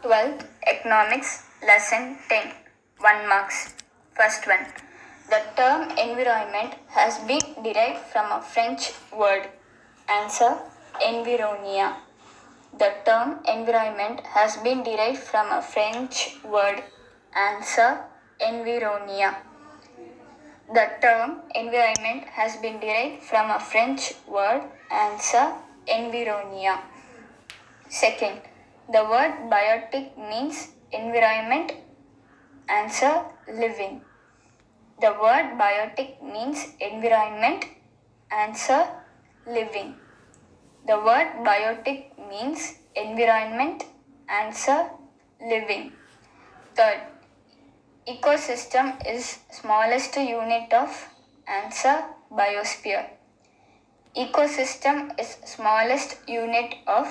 12th Economics Lesson 10 1 marks. First one. The term environment has been derived from a French word. Answer environia. The term environment has been derived from a French word. Answer environia. The term environment has been derived from a French word. Answer environia. Second, the word biotic means environment. Answer living. The word biotic means environment. Answer living. The word biotic means environment. Answer living. Third, ecosystem is smallest unit of. Answer biosphere. Ecosystem is smallest unit of.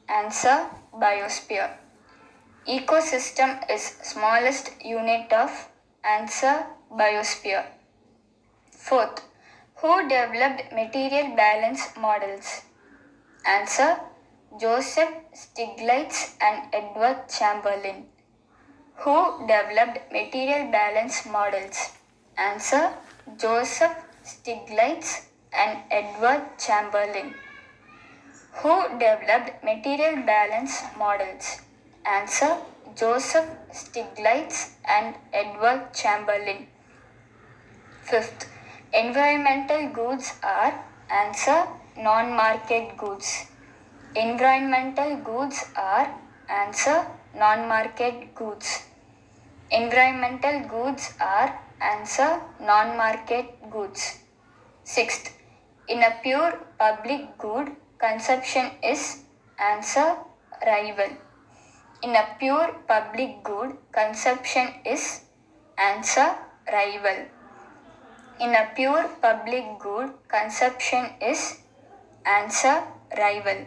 Answer biosphere. Ecosystem is smallest unit of. Answer biosphere. Fourth, who developed material balance models? Answer Joseph Stiglitz and Edward Chamberlain. Who developed material balance models? Answer Joseph Stiglitz and Edward Chamberlain. Who developed material balance models? Answer Joseph Stiglitz and Edward Chamberlain. Fifth, environmental goods are. Answer non-market goods. Environmental goods are. Answer non-market goods. Environmental goods are. Answer non-market goods. Sixth, in a pure public good, consumption is. Answer rival. In a pure public good, consumption is. Answer rival. In a pure public good, consumption is. Answer rival.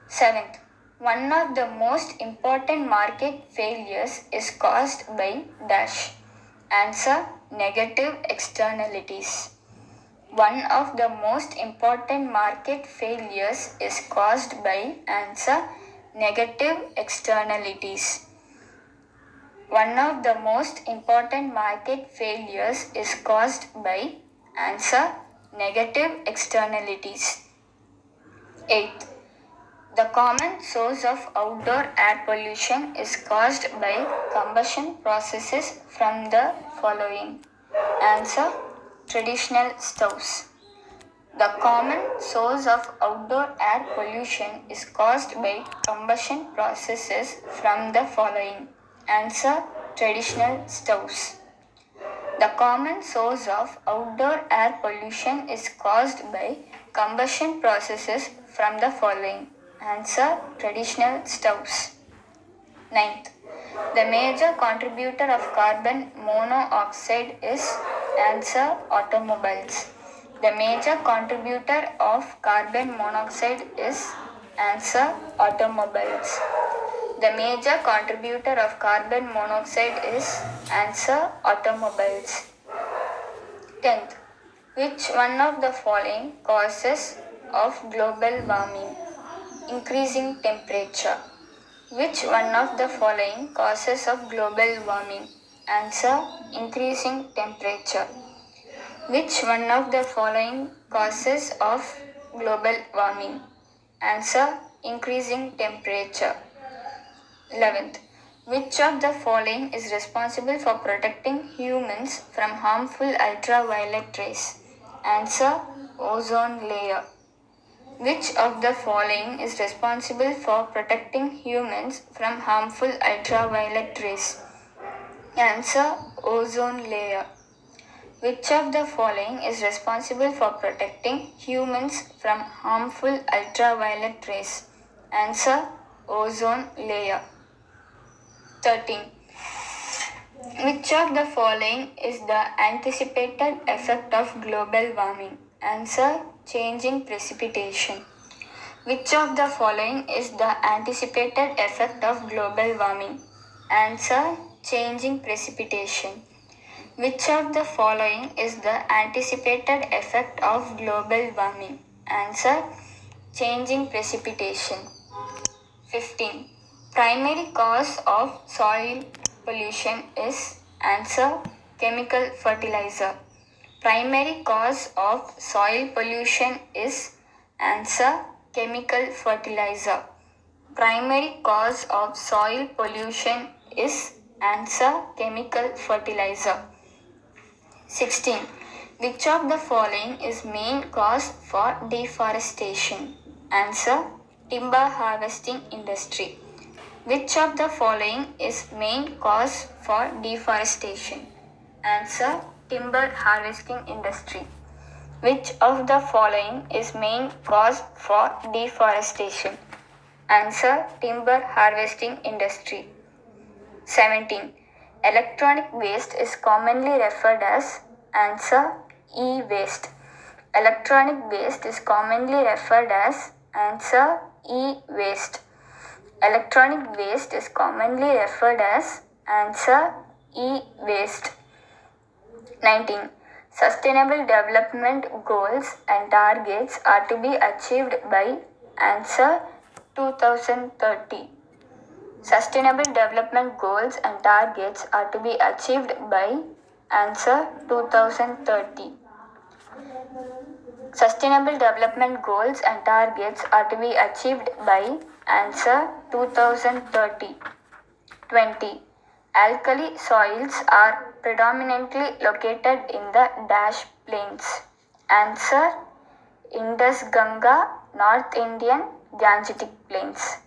Seventh, one of the most important market failures is caused by dash. Answer negative externalities. One of the most important market failures is caused by. Answer negative externalities. One of the most important market failures is caused by. Answer negative externalities. Eighth, the common source of outdoor air pollution is caused by combustion processes from the following. Answer traditional stoves. The common source of outdoor air pollution is caused by combustion processes from the following. Answer traditional stoves. The common source of outdoor air pollution is caused by combustion processes from the following. Answer traditional stoves. Ninth, the major contributor of carbon monoxide is. Answer automobiles. The major contributor of carbon monoxide is. Answer automobiles. The major contributor of carbon monoxide is. Answer automobiles. 10th, which one of the following causes of global warming? Increasing temperature. Which one of the following causes of global warming? Answer increasing temperature. Which one of the following causes of global warming? Answer increasing temperature. 11th, which of the following is responsible for protecting humans from harmful ultraviolet rays? Answer ozone layer. Which of the following is responsible for protecting humans from harmful ultraviolet rays? Answer ozone layer. Which of the following is responsible for protecting humans from harmful ultraviolet rays? Answer ozone layer. 13. Which of the following is the anticipated effect of global warming? Answer changing precipitation. Which of the following is the anticipated effect of global warming? Answer changing precipitation. Which of the following is the anticipated effect of global warming? Answer changing precipitation. 15. Primary cause of soil pollution is answer chemical fertilizer. Primary cause of soil pollution is answer chemical fertilizer. Primary cause of soil pollution is answer chemical fertilizer. 16. Which of the following is main cause for deforestation? Answer timber harvesting industry. Which of the following is main cause for deforestation? Answer timber harvesting industry. Which of the following is main cause for deforestation? Answer timber harvesting industry. 17. Electronic waste is commonly referred as answer e-waste. Electronic waste is commonly referred as answer e-waste. Electronic waste is commonly referred as answer e-waste. 19. Sustainable development goals and targets are to be achieved by answer 2030. Sustainable development goals and targets are to be achieved by answer 2030. Sustainable development goals and targets are to be achieved by answer 2030. 20. Alkali soils are predominantly located in the dash plains. Answer Indus Ganga, North Indian, Gangetic plains.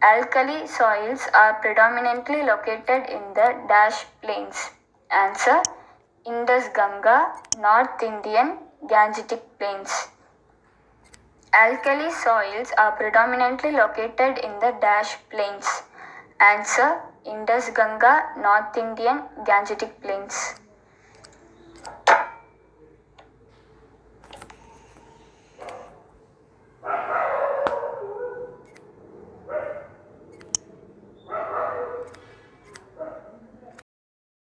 Alkali soils are predominantly located in the dash plains. Answer Indus Ganga, North Indian, Gangetic plains. Alkali soils are predominantly located in the dash plains. Answer Indus Ganga, North Indian, Gangetic plains.